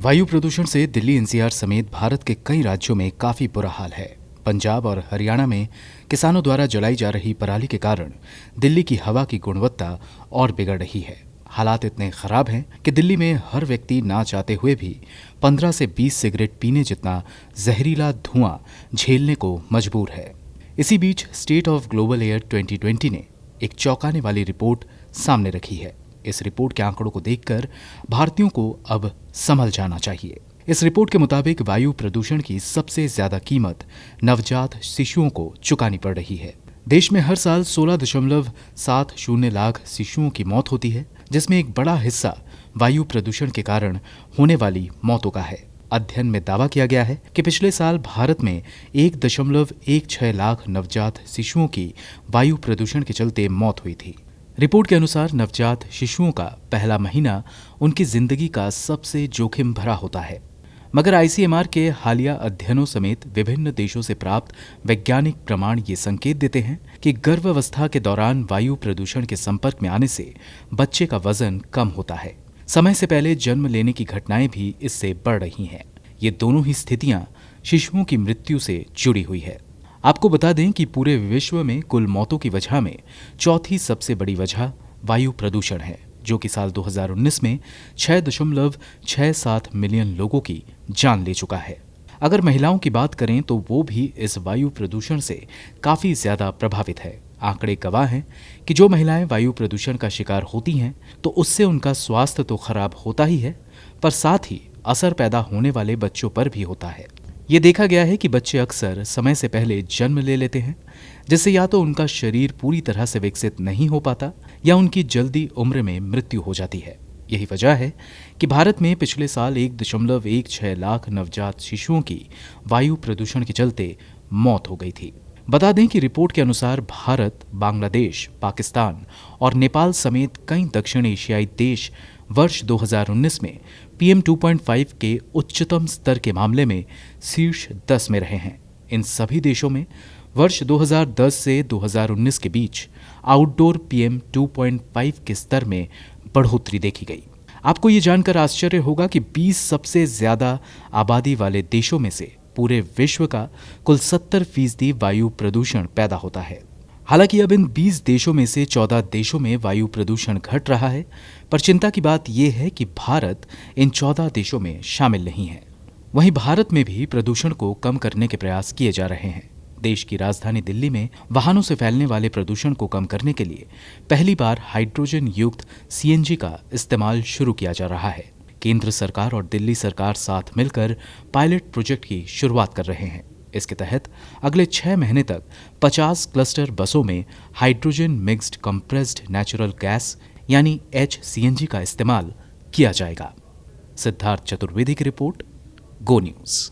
वायु प्रदूषण से दिल्ली एनसीआर समेत भारत के कई राज्यों में काफी बुरा हाल है। पंजाब और हरियाणा में किसानों द्वारा जलाई जा रही पराली के कारण दिल्ली की हवा की गुणवत्ता और बिगड़ रही है। हालात इतने खराब हैं कि दिल्ली में हर व्यक्ति ना चाहते हुए भी 15 से 20 सिगरेट पीने जितना जहरीला धुआं झेलने को मजबूर है। इसी बीच स्टेट ऑफ ग्लोबल एयर 2020 ने एक चौंकाने वाली रिपोर्ट सामने रखी है। इस रिपोर्ट के आंकड़ों को देखकर भारतीयों को अब संभल जाना चाहिए। इस रिपोर्ट के मुताबिक वायु प्रदूषण की सबसे ज्यादा कीमत नवजात शिशुओं को चुकानी पड़ रही है। देश में हर साल 16.70 लाख शिशुओं की मौत होती है, जिसमें एक बड़ा हिस्सा वायु प्रदूषण के कारण होने वाली मौतों का है। अध्ययन में दावा किया गया है कि पिछले साल भारत में 1.16 लाख नवजात शिशुओं की वायु प्रदूषण के चलते मौत हुई थी। रिपोर्ट के अनुसार नवजात शिशुओं का पहला महीना उनकी जिंदगी का सबसे जोखिम भरा होता है। मगर आईसीएमआर के हालिया अध्ययनों समेत विभिन्न देशों से प्राप्त वैज्ञानिक प्रमाण ये संकेत देते हैं कि गर्भावस्था के दौरान वायु प्रदूषण के संपर्क में आने से बच्चे का वजन कम होता है। समय से पहले जन्म लेने की घटनाएं भी इससे बढ़ रही हैं। ये दोनों ही स्थितियां शिशुओं की मृत्यु से जुड़ी हुई है। आपको बता दें कि पूरे विश्व में कुल मौतों की वजह में चौथी सबसे बड़ी वजह वायु प्रदूषण है, जो कि साल 2019 में 6.67 मिलियन लोगों की जान ले चुका है। अगर महिलाओं की बात करें तो वो भी इस वायु प्रदूषण से काफी ज्यादा प्रभावित है। आंकड़े गवाह हैं कि जो महिलाएं वायु प्रदूषण का शिकार होती हैं तो उससे उनका स्वास्थ्य तो खराब होता ही है, पर साथ ही असर पैदा होने वाले बच्चों पर भी होता है। ये देखा गया है कि बच्चे अक्सर समय से पहले जन्म ले लेते हैं, जिससे या तो उनका शरीर पूरी तरह से विकसित नहीं हो पाता या उनकी जल्दी उम्र में मृत्यु हो जाती है। यही वजह है कि भारत में पिछले साल 1.16 लाख नवजात शिशुओं की वायु प्रदूषण के चलते मौत हो गई थी। बता दें कि रिपोर्ट के अनुसार भारत, बांग्लादेश, पाकिस्तान और नेपाल समेत कई दक्षिण एशियाई देश वर्ष 2019 में PM 2.5 के उच्चतम स्तर के मामले में शीर्ष 10 में रहे हैं। इन सभी देशों में वर्ष 2010 से 2019 के बीच आउटडोर PM 2.5 के स्तर में बढ़ोतरी देखी गई। आपको ये जानकर आश्चर्य होगा कि 20 सबसे ज्यादा आबादी वाले देशों में से पूरे विश्व का कुल 70% वायु प्रदूषण पैदा होता है। हालांकि अब इन 20 देशों में से 14 देशों में वायु प्रदूषण घट रहा है, पर चिंता की बात यह है कि भारत इन 14 देशों में शामिल नहीं है। वहीं भारत में भी प्रदूषण को कम करने के प्रयास किए जा रहे हैं। देश की राजधानी दिल्ली में वाहनों से फैलने वाले प्रदूषण को कम करने के लिए पहली बार हाइड्रोजन युक्त CNG का इस्तेमाल शुरू किया जा रहा है। केंद्र सरकार और दिल्ली सरकार साथ मिलकर पायलट प्रोजेक्ट की शुरुआत कर रहे हैं। इसके तहत अगले 6 महीने तक 50 क्लस्टर बसों में hydrogen mixed compressed natural gas यानी HCNG का इस्तेमाल किया जाएगा। सिद्धार्थ चतुर्वेदी की रिपोर्ट, गो न्यूज।